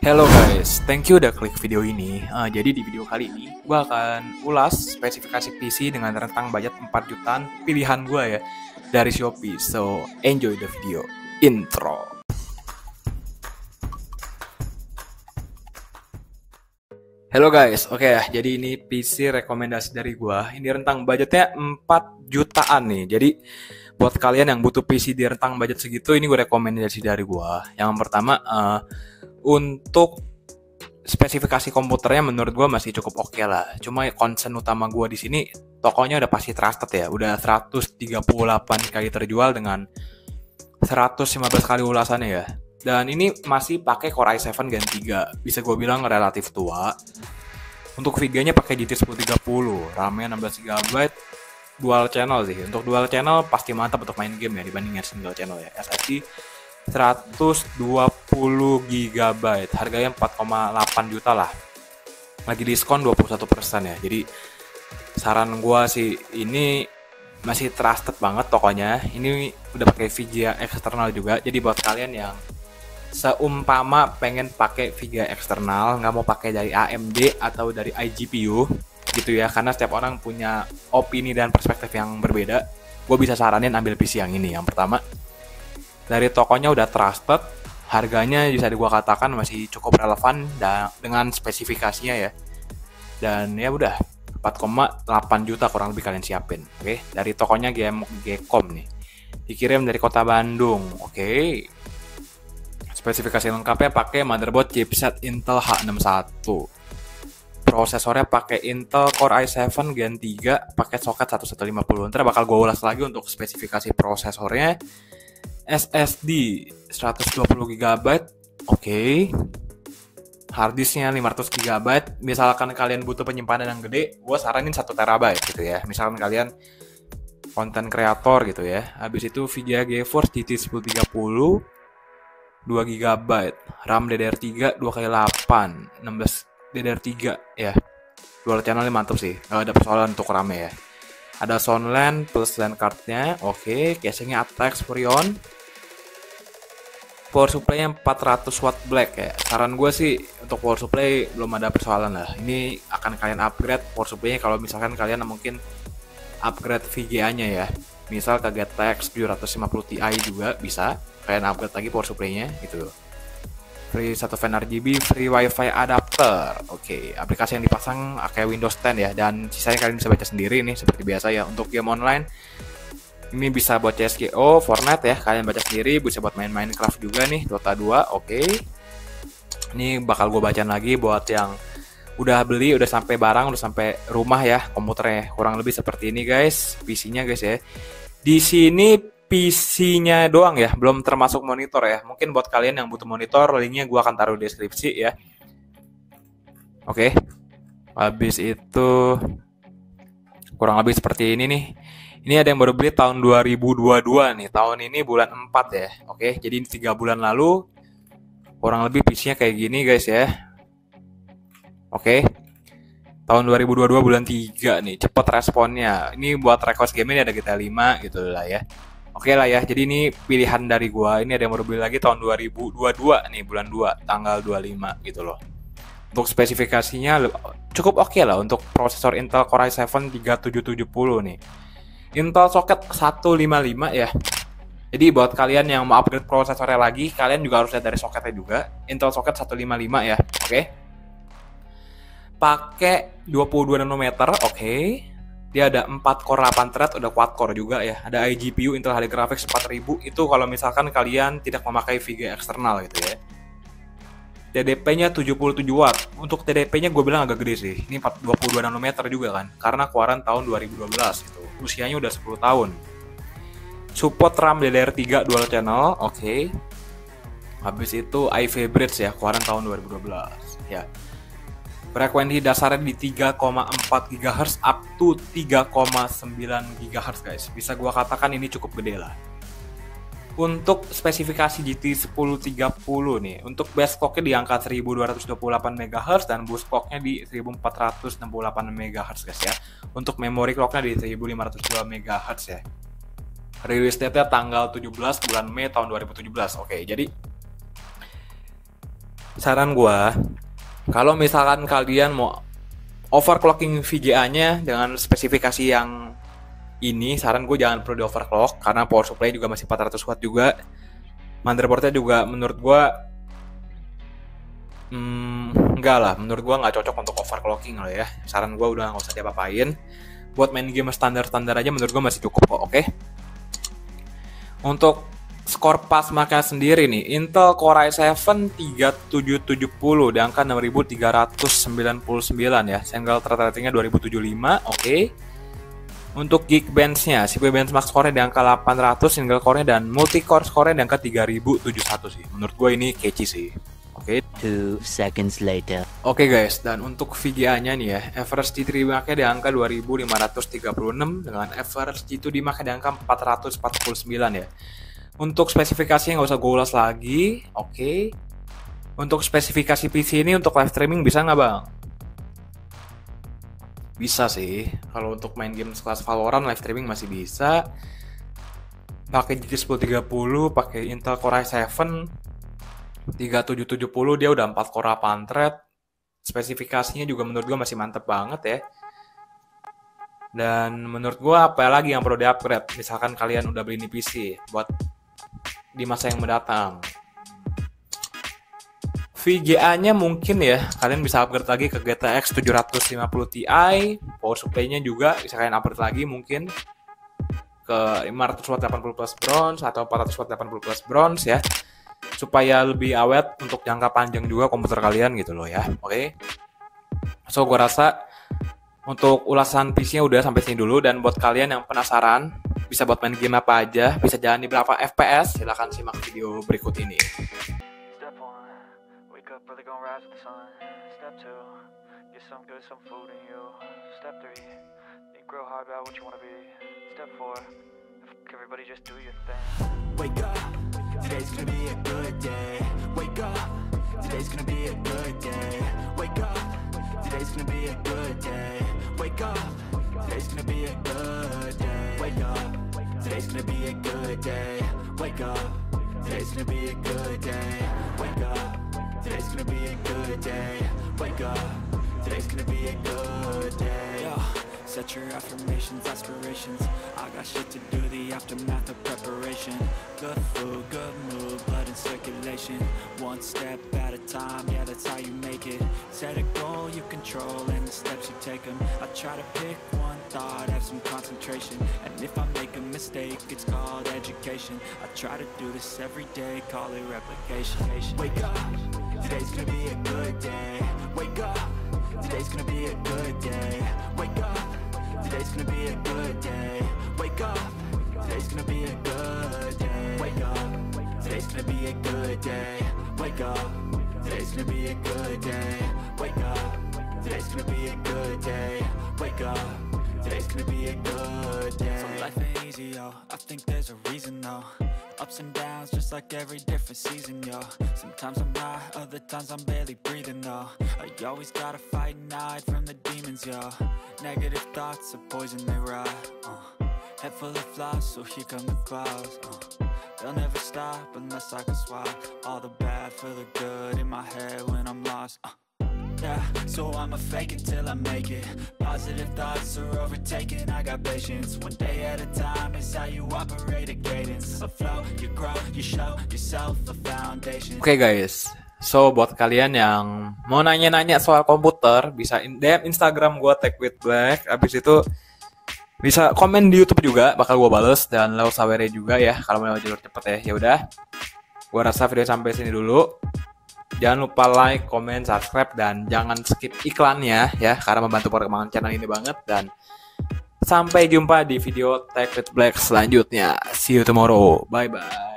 Hello guys, thank you udah klik video ini. Jadi di video kali ini, gue akan ulas spesifikasi PC dengan rentang budget 4 jutaan pilihan gue ya dari Shopee. So, enjoy the video. Intro. Hello guys, oke ya. Jadi ini PC rekomendasi dari gue. Ini rentang budgetnya 4 jutaan nih. Jadi buat kalian yang butuh PC di rentang budget segitu, ini gue rekomendasi dari gue. Yang pertama, untuk spesifikasi komputernya menurut gue masih cukup oke lah. Cuma concern utama gue di sini tokonya udah pasti trusted ya. Udah 138 kali terjual dengan 115 kali ulasannya ya. Dan ini masih pakai Core i7 Gen 3. Bisa gue bilang relatif tua. Untuk VGA-nya pakai GT 1030, RAM-nya 16GB, dual channel sih. Untuk dual channel pasti mantap untuk main game ya dibandingin single channel ya. SSD 120 GB, harganya 4,8 juta lah. Lagi diskon 21% ya. Jadi saran gua sih ini masih trusted banget tokonya. Ini udah pakai VGA eksternal juga. Jadi buat kalian yang seumpama pengen pakai VGA eksternal, nggak mau pakai dari AMD atau dari iGPU gitu ya, karena setiap orang punya opini dan perspektif yang berbeda. Gue bisa saranin ambil PC yang ini. Yang pertama, dari tokonya udah trusted, harganya bisa gua katakan masih cukup relevan dengan spesifikasinya ya. Dan ya udah 4,8 juta kurang lebih kalian siapin. Oke, dari tokonya Gcom nih. Dikirim dari kota Bandung. Oke. Spesifikasi lengkapnya pakai motherboard chipset Intel H61. Prosesornya pakai Intel Core i7 Gen 3 pakai soket 1150. Ntar bakal gue ulas lagi untuk spesifikasi prosesornya. SSD 120GB, oke. Harddisknya 500GB. Misalkan kalian butuh penyimpanan yang gede, gue saranin 1TB gitu ya. Misalkan kalian konten kreator gitu ya. Habis itu VGA GeForce GT 1030, 2GB, RAM DDR3 2x8, 16 DDR3 ya. Dual channel mantap sih, gak ada persoalan untuk RAM-nya ya. Ada soundland plus LAN cardnya, oke. Casingnya ATX Freon. Power supply-nya 400 watt black ya. Saran gue sih untuk power supply belum ada persoalan lah. Ini akan kalian upgrade power supply-nya kalau misalkan kalian mungkin upgrade VGA-nya ya. Misal ke GTX 750 Ti juga bisa kalian upgrade lagi power supply-nya gitu. Free 1 fan RGB, free wifi adapter. Oke, aplikasi yang dipasang kayak Windows 10 ya. Dan sisanya kalian bisa baca sendiri nih seperti biasa ya. Untuk game online ini bisa buat CSGO, Fortnite ya, kalian baca sendiri. Bisa buat main Minecraft juga nih, Dota 2, oke. Ini bakal gue bacaan lagi buat yang udah beli, udah sampai barang, udah sampai rumah ya komputernya. Kurang lebih seperti ini guys, PC-nya guys ya. Di sini PC-nya doang ya, belum termasuk monitor ya. Mungkin buat kalian yang butuh monitor, linknya gue akan taruh di deskripsi ya. Oke. Habis itu kurang lebih seperti ini nih. Ini ada yang baru beli tahun 2022 nih. Tahun ini bulan 4 ya. Oke, jadi 3 bulan lalu kurang lebih PC-nya kayak gini guys ya. Oke. Tahun 2022 bulan 3 nih. Cepet responnya. Ini buat request game ini ada GTA 5 gitu lah ya. Oke lah ya. Jadi ini pilihan dari gua. Ini ada yang baru beli lagi tahun 2022 nih, bulan 2, tanggal 25 gitu loh. Untuk spesifikasinya cukup oke lah untuk prosesor Intel Core i7 3770 nih. Intel socket 155 ya. Jadi buat kalian yang mau upgrade prosesornya lagi, kalian juga harus lihat dari soketnya juga. Intel socket 155 ya. Oke. Pakai 22 nanometer, oke. Dia ada 4 core 8 thread, udah quad core juga ya. Ada iGPU Intel HD Graphics 4000, itu kalau misalkan kalian tidak memakai VGA eksternal gitu ya. TDP-nya 77 watt. Untuk TDP-nya gue bilang agak gede sih. Ini 22 nanometer juga kan. Karena keluaran tahun 2012 gitu. Usianya udah 10 tahun. Support RAM DDR3 dual channel, oke. Habis itu iFi Bridge ya, keluaran tahun 2012 ya. Frekuensi dasarnya di 3,4 GHz up to 3,9 GHz guys. Bisa gue katakan ini cukup gede lah. Untuk spesifikasi GT 1030 nih, untuk base clock-nya di angka 1228 MHz dan boost clock-nya di 1468 MHz guys ya. Untuk memory clock-nya di 1502 MHz ya. Release date-nya tanggal 17 bulan Mei tahun 2017. Oke, jadi saran gua, kalau misalkan kalian mau overclocking VGA-nya dengan spesifikasi yang ini, saran gue jangan perlu di overclock karena power supply juga masih 400 watt juga. Motherboardnya juga menurut gue enggak lah, menurut gue nggak cocok untuk overclocking loh ya. Saran gue udah nggak usah diapa-apain. Buat main game standar-standar aja menurut gue masih cukup kok, oke? Untuk skor pas makanya sendiri nih, Intel Core i7 3770 di angka 6399 ya. Single thread ratingnya 2075, oke. Untuk Geekbench-nya, CPU benchmark score-nya di angka 800, single core-nya dan multi-core score-nya di angka 3071 sih. Menurut gue ini catchy sih. Oke. 2 seconds later. Oke guys, dan untuk VGA-nya nih ya, average T3 dimaknya di angka 2536 dengan average G2 dimaknya di angka 449 ya. Untuk spesifikasinya nggak usah gue ulas lagi, oke. Untuk spesifikasi PC ini untuk live streaming bisa nggak bang? Bisa sih, kalau untuk main game sekelas Valorant live streaming masih bisa. Pakai GTX 1030, pakai Intel Core i7 3770, dia udah 4 core 8 thread. Spesifikasinya juga menurut gue masih mantep banget ya. Dan menurut gue apa lagi yang perlu di-upgrade? Misalkan kalian udah beli ini PC buat di masa yang mendatang. VGA-nya mungkin ya, kalian bisa upgrade lagi ke GTX 750 Ti, power supply-nya juga bisa kalian upgrade lagi mungkin ke 500 watt 80 plus bronze atau 400 watt 80 plus bronze ya, supaya lebih awet untuk jangka panjang juga komputer kalian gitu loh ya, oke? So, gue rasa untuk ulasan PC-nya udah sampai sini dulu, dan buat kalian yang penasaran bisa buat main game apa aja, bisa jalan di berapa FPS, silahkan simak video berikut ini. Really gonna rise with the sun. Step 2, get some good, some food in you. Step 3, think real hard about what you wanna be. Step 4, everybody just do your thing. Wake up, today's gonna be a good day. Wake up, today's gonna be a good day. Wake up, today's gonna be a good day. Wake up, today's gonna be a good day. Wake up, today's gonna be a good day. Wake up, today's gonna be a good day. Wake up. Today's gonna be a good day. Wake up. Today's gonna be a good day. Yo, set your affirmations, aspirations. I got shit to do, the aftermath of preparation. Good food, good mood, blood in circulation. One step at a time, yeah, that's how you make it. Set a goal you control and the steps you take them. I try to pick one thought, have some concentration. And if I make a mistake, it's called education. I try to do this every day, call it replication. Wake up. Today's gonna be a good day. Wake up. Today's gonna be a good day. Wake up. Today's gonna be a good day. Wake up. Today's gonna be a good day. Wake up. Today's gonna be a good day. Wake up. Today's gonna be a good day. Wake up. Today's gonna be a good day. Wake up. Today's gonna be a good day. So life ain't easy, yo. I think there's a reason, though. Ups and downs, just like every different season, yo. Sometimes I'm high, other times I'm barely breathing, though. You always gotta fight and hide from the demons, yo. Negative thoughts are poison, they rot. Head full of flies, so here come the clouds. They'll never stop unless I can swap all the bad for the good in my head when I'm lost. Yeah, so I'ma fake it till I make it. Positive thoughts are overtaken, I got patience. One day at a time is how you operate a cadence. A flow, you grow, you show yourself a foundation. Oke guys, so buat kalian yang mau nanya-nanya soal komputer, bisa DM Instagram gue TechWithBlack. Abis itu bisa komen di YouTube juga, bakal gue bales, dan lewat Sawere juga ya kalau mau jalur cepet ya. Ya udah, gue rasa video sampai sini dulu. Jangan lupa like, comment, subscribe, dan jangan skip iklannya ya, karena membantu perkembangan channel ini banget. Dan sampai jumpa di video Tech with Black selanjutnya. See you tomorrow. Bye bye.